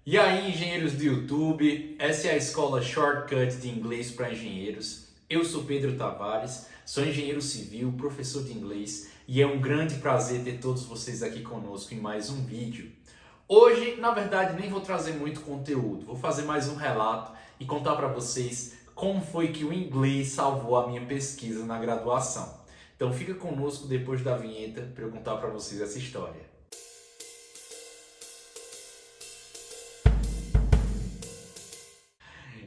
E aí, engenheiros do YouTube, essa é a escola Shortcut de Inglês para Engenheiros. Eu sou Pedro Tavares, sou engenheiro civil, professor de inglês e é um grande prazer ter todos vocês aqui conosco em mais um vídeo. Hoje, na verdade, nem vou trazer muito conteúdo, vou fazer mais um relato e contar para vocês como foi que o inglês salvou a minha pesquisa na graduação. Então fica conosco depois da vinheta para eu contar para vocês essa história.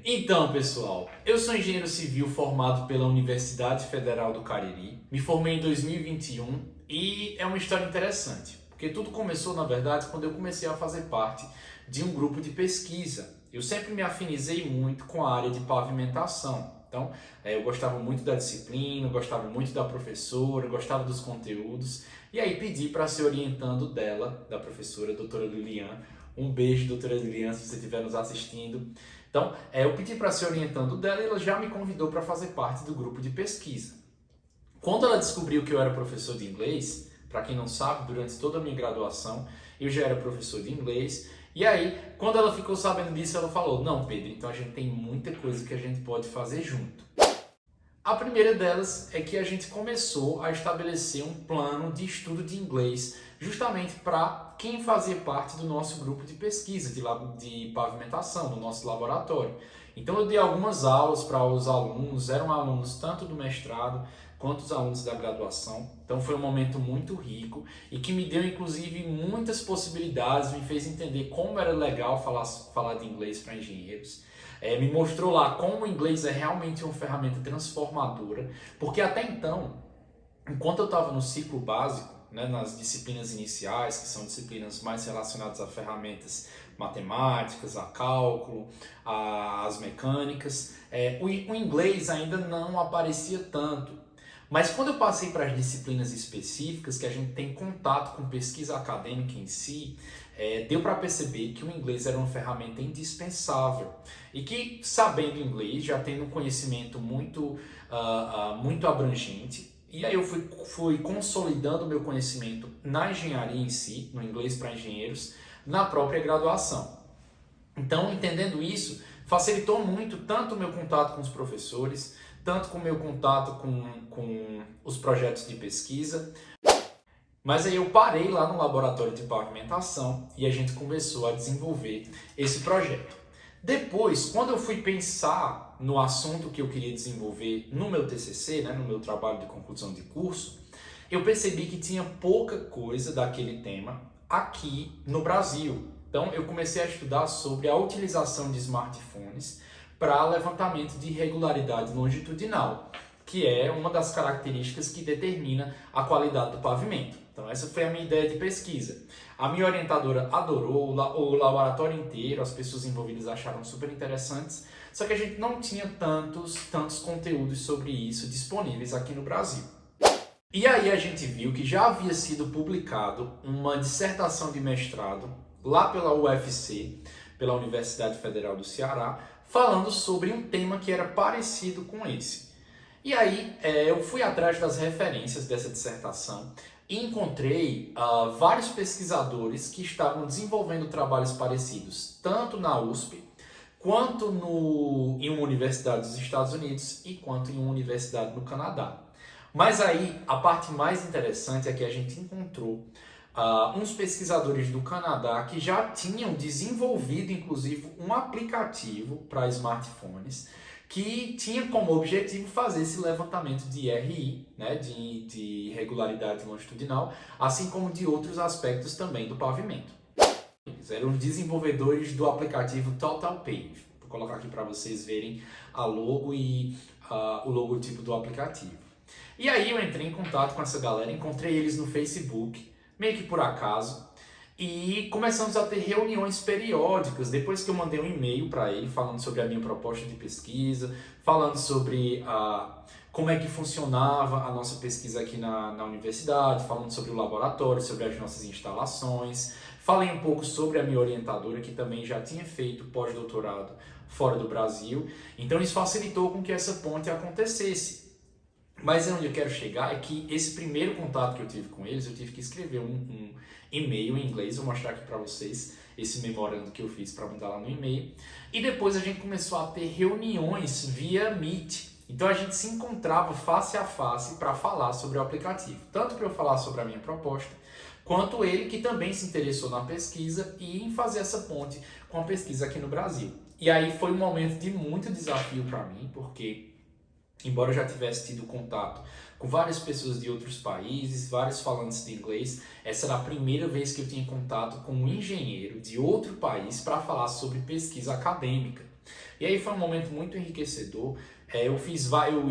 Então, pessoal, eu sou engenheiro civil formado pela Universidade Federal do Cariri. Me formei em 2021 e é uma história interessante, porque tudo começou, na verdade, quando eu comecei a fazer parte de um grupo de pesquisa. Eu sempre me afinizei muito com a área de pavimentação. Então, eu gostava muito da disciplina, gostava muito da professora, gostava dos conteúdos. E aí pedi para ser orientando dela, da professora, doutora Lilian. Um beijo, doutora Lilian, se você estiver nos assistindo. Então, eu pedi para ser orientando dela e ela já me convidou para fazer parte do grupo de pesquisa. Quando ela descobriu que eu era professor de inglês, para quem não sabe, durante toda a minha graduação, eu já era professor de inglês. E aí, quando ela ficou sabendo disso, ela falou: "Não, Pedro, então a gente tem muita coisa que a gente pode fazer junto." A primeira delas é que a gente começou a estabelecer um plano de estudo de inglês justamente para quem fazia parte do nosso grupo de pesquisa, de pavimentação, do nosso laboratório. Então eu dei algumas aulas para os alunos, eram alunos tanto do mestrado quanto os alunos da graduação. Então foi um momento muito rico e que me deu inclusive muitas possibilidades, me fez entender como era legal falar de inglês para engenheiros. Me mostrou lá como o inglês é realmente uma ferramenta transformadora, porque até então, enquanto eu estava no ciclo básico, né, nas disciplinas iniciais, que são disciplinas mais relacionadas a ferramentas matemáticas, a cálculo, às mecânicas, o inglês ainda não aparecia tanto. Mas quando eu passei para as disciplinas específicas, que a gente tem contato com pesquisa acadêmica em si, deu para perceber que o inglês era uma ferramenta indispensável e que, sabendo inglês, já tendo um conhecimento muito abrangente, e aí eu fui consolidando o meu conhecimento na engenharia em si, no inglês para engenheiros, na própria graduação. Então, entendendo isso, facilitou muito tanto o meu contato com os professores, tanto com o meu contato com os projetos de pesquisa. Mas aí eu parei lá no laboratório de pavimentação e a gente começou a desenvolver esse projeto. Depois, quando eu fui pensar no assunto que eu queria desenvolver no meu TCC, né, no meu trabalho de conclusão de curso, eu percebi que tinha pouca coisa daquele tema aqui no Brasil. Então eu comecei a estudar sobre a utilização de smartphones para levantamento de irregularidade longitudinal, que é uma das características que determina a qualidade do pavimento. Então essa foi a minha ideia de pesquisa. A minha orientadora adorou, o laboratório inteiro, as pessoas envolvidas acharam super interessantes, só que a gente não tinha tantos conteúdos sobre isso disponíveis aqui no Brasil. E aí a gente viu que já havia sido publicado uma dissertação de mestrado lá pela UFC, pela Universidade Federal do Ceará, falando sobre um tema que era parecido com esse. E aí eu fui atrás das referências dessa dissertação e encontrei vários pesquisadores que estavam desenvolvendo trabalhos parecidos, tanto na USP, quanto em uma universidade dos Estados Unidos e quanto em uma universidade no Canadá. Mas aí a parte mais interessante é que a gente encontrou uns pesquisadores do Canadá que já tinham desenvolvido, inclusive, um aplicativo para smartphones que tinha como objetivo fazer esse levantamento de RI, né, de irregularidade longitudinal, assim como de outros aspectos também do pavimento. Eles eram os desenvolvedores do aplicativo TotalPave. Vou colocar aqui para vocês verem a logo e o logotipo do aplicativo. E aí eu entrei em contato com essa galera, encontrei eles no Facebook, meio que por acaso, e começamos a ter reuniões periódicas, depois que eu mandei um e-mail para ele falando sobre a minha proposta de pesquisa, falando sobre como é que funcionava a nossa pesquisa aqui na universidade, falando sobre o laboratório, sobre as nossas instalações, falei um pouco sobre a minha orientadora, que também já tinha feito pós-doutorado fora do Brasil, então isso facilitou com que essa ponte acontecesse. Mas onde eu quero chegar é que esse primeiro contato que eu tive com eles, eu tive que escrever um e-mail em inglês, vou mostrar aqui para vocês. esse memorando que eu fiz para mandar lá no e-mail. E depois a gente começou a ter reuniões via Meet. Então a gente se encontrava face a face para falar sobre o aplicativo. Tanto para eu falar sobre a minha proposta, quanto ele que também se interessou na pesquisa e em fazer essa ponte com a pesquisa aqui no Brasil. E aí foi um momento de muito desafio para mim, porque embora eu já tivesse tido contato com várias pessoas de outros países, vários falantes de inglês, essa era a primeira vez que eu tinha contato com um engenheiro de outro país para falar sobre pesquisa acadêmica. E aí foi um momento muito enriquecedor. Eu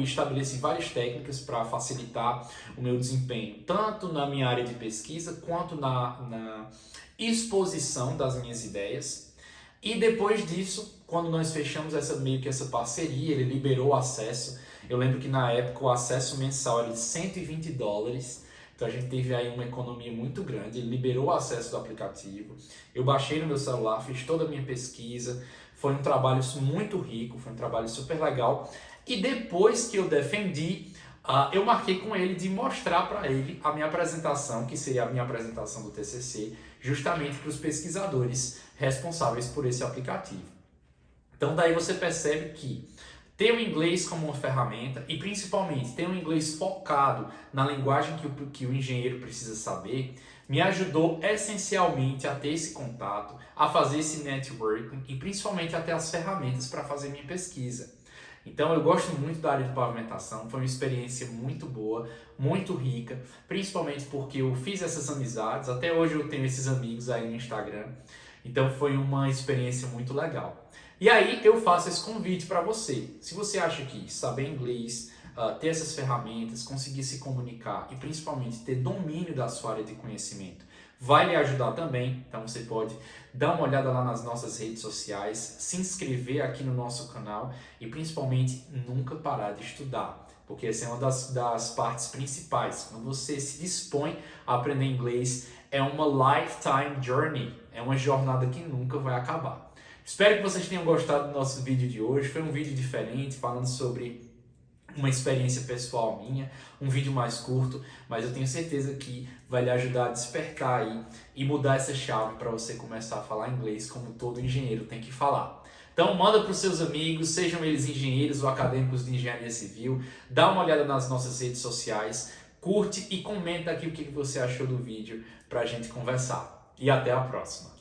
estabeleci várias técnicas para facilitar o meu desempenho, tanto na minha área de pesquisa, quanto na exposição das minhas ideias. E depois disso, quando nós fechamos meio que essa parceria, ele liberou o acesso. Eu lembro que na época o acesso mensal era de $120, então a gente teve aí uma economia muito grande. Ele liberou o acesso do aplicativo, eu baixei no meu celular, fiz toda a minha pesquisa, foi um trabalho muito rico, foi um trabalho super legal. E depois que eu defendi, eu marquei com ele de mostrar para ele a minha apresentação, que seria a minha apresentação do TCC, justamente para os pesquisadores responsáveis por esse aplicativo. Então daí você percebe que ter o inglês como uma ferramenta e principalmente ter um inglês focado na linguagem que o engenheiro precisa saber, me ajudou essencialmente a ter esse contato, a fazer esse networking e principalmente a ter as ferramentas para fazer minha pesquisa. Então eu gosto muito da área de pavimentação, foi uma experiência muito boa, muito rica, principalmente porque eu fiz essas amizades, até hoje eu tenho esses amigos aí no Instagram, então foi uma experiência muito legal. E aí eu faço esse convite para você. Se você acha que saber inglês, ter essas ferramentas, conseguir se comunicar e principalmente ter domínio da sua área de conhecimento vai lhe ajudar também, então você pode dar uma olhada lá nas nossas redes sociais, se inscrever aqui no nosso canal e principalmente nunca parar de estudar, porque essa é uma das partes principais. Quando você se dispõe a aprender inglês, é uma lifetime journey, é uma jornada que nunca vai acabar. Espero que vocês tenham gostado do nosso vídeo de hoje. Foi um vídeo diferente, falando sobre uma experiência pessoal minha, um vídeo mais curto, mas eu tenho certeza que vai lhe ajudar a despertar aí e mudar essa chave para você começar a falar inglês como todo engenheiro tem que falar. Então manda para os seus amigos, sejam eles engenheiros ou acadêmicos de engenharia civil, dá uma olhada nas nossas redes sociais, curte e comenta aqui o que você achou do vídeo para a gente conversar. E até a próxima!